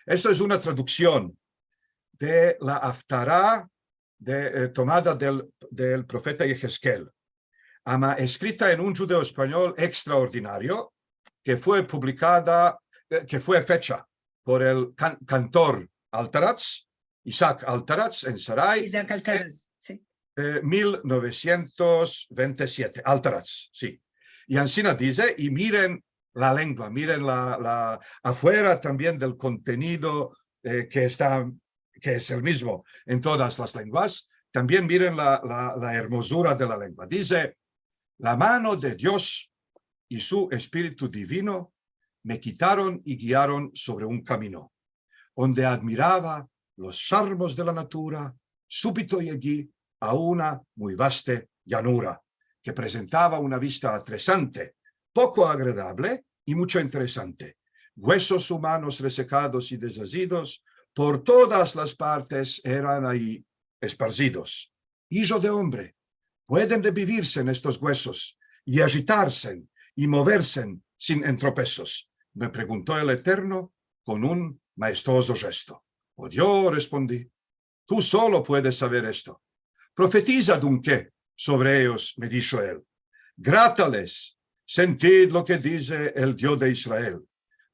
Esto es una traducción de la Haftará tomada del profeta Yehezkel, escrita en un judeo español extraordinario, que fue publicada, que fue fecha por el cantor Altaraz, Isaac Altaraz, en Saray. Isaac Altaraz, sí. 1927, Altaraz, sí. Y Ancina dice, y miren la lengua, miren afuera también del contenido que es el mismo en todas las lenguas, también miren la hermosura de la lengua. Dice, la mano de Dios y su Espíritu Divino me quitaron y guiaron sobre un camino, donde admiraba los charmos de la natura, súbito llegué a una muy vasta llanura, que presentaba una vista atresante, poco agradable y mucho interesante. Huesos humanos resecados y desasidos por todas las partes eran ahí esparcidos. Hijo de hombre, pueden revivirse en estos huesos y agitarse y moverse sin entropezos, me preguntó el Eterno con un maestoso gesto. Oh, yo respondí, tú solo puedes saber esto. Profetiza dunque sobre ellos, me dijo él. Grátales, sentid lo que dice el Dios de Israel.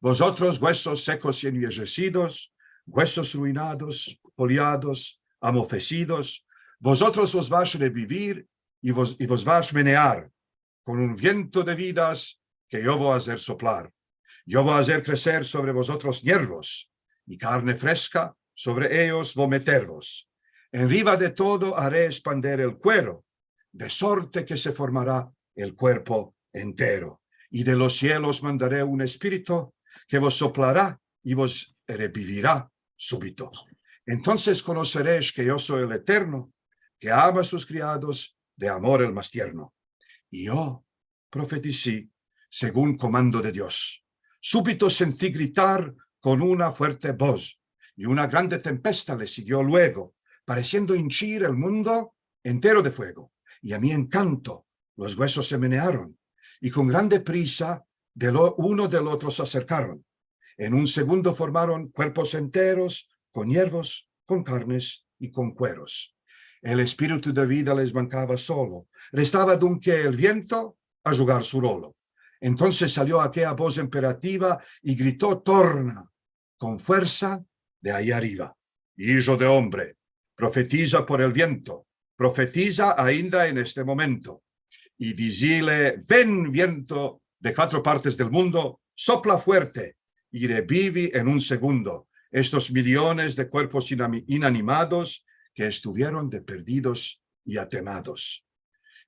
Vosotros huesos secos y envejecidos, huesos ruinados, poliados, amofecidos, vosotros os vais a revivir y vos vais a menear con un viento de vidas que yo voy a hacer soplar. Yo voy a hacer crecer sobre vosotros hierbos y carne fresca, sobre ellos voy a metervos. Enriba de todo haré expander el cuero, de sorte que se formará el cuerpo entero. Y de los cielos mandaré un espíritu que vos soplará y vos revivirá súbito. Entonces conoceréis que yo soy el Eterno, que ama a sus criados de amor el más tierno. Y yo profeticé según comando de Dios. Súbito sentí gritar con una fuerte voz, y una grande tempestad le siguió luego, pareciendo hinchir el mundo entero de fuego. Y a mi encanto los huesos se menearon, y con grande prisa uno del otro se acercaron. En un segundo formaron cuerpos enteros, con hierbos, con carnes y con cueros. El espíritu de vida les mancaba solo. Restaba dunque el viento a jugar su rolo. Entonces salió aquella voz imperativa y gritó torna, con fuerza de ahí arriba. Hijo de hombre, profetiza por el viento, profetiza ainda en este momento. Y dizile, ven viento de 4 partes del mundo, sopla fuerte y revive en un segundo estos millones de cuerpos inanimados que estuvieron de perdidos y atemados.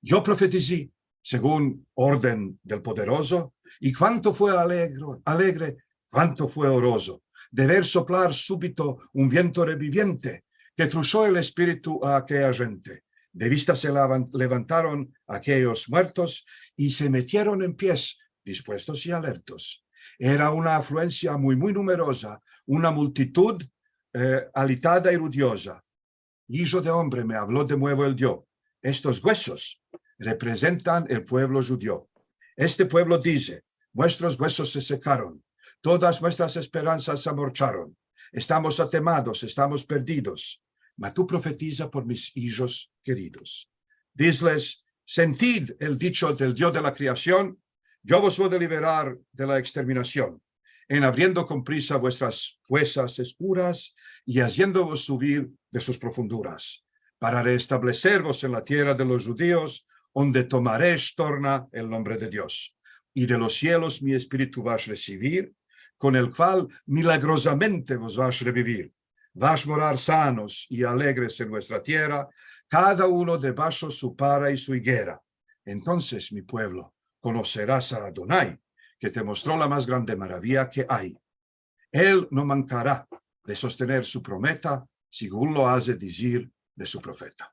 Yo profeticé según orden del poderoso, y cuánto fue alegre, cuánto fue oroso, de ver soplar súbito un viento reviviente que truzó el espíritu a aquella gente. De vista se levantaron aquellos muertos y se metieron en pies, dispuestos y alertos. Era una afluencia muy numerosa, una multitud alitada y rudiosa. Hijo de hombre, me habló de nuevo el Dios. Estos huesos representan el pueblo judío. Este pueblo dice, vuestros huesos se secaron, todas nuestras esperanzas se marcharon, estamos atemados, estamos perdidos. Mas tú profetiza por mis hijos queridos. Disles, sentid el dicho del Dios de la creación, yo vos voy a liberar de la exterminación, en abriendo con prisa vuestras fuerzas oscuras y haciéndovos subir de sus profunduras, para restablecervos en la tierra de los judíos, donde tomaréis torna el nombre de Dios. Y de los cielos mi espíritu vas a recibir, con el cual milagrosamente vos vas a revivir. Vas a morar sanos y alegres en vuestra tierra, cada uno debajo su para y su higuera. Entonces, mi pueblo, conocerás a Adonai, que te mostró la más grande maravilla que hay. Él no mancará de sostener su promesa, según lo hace decir de su profeta.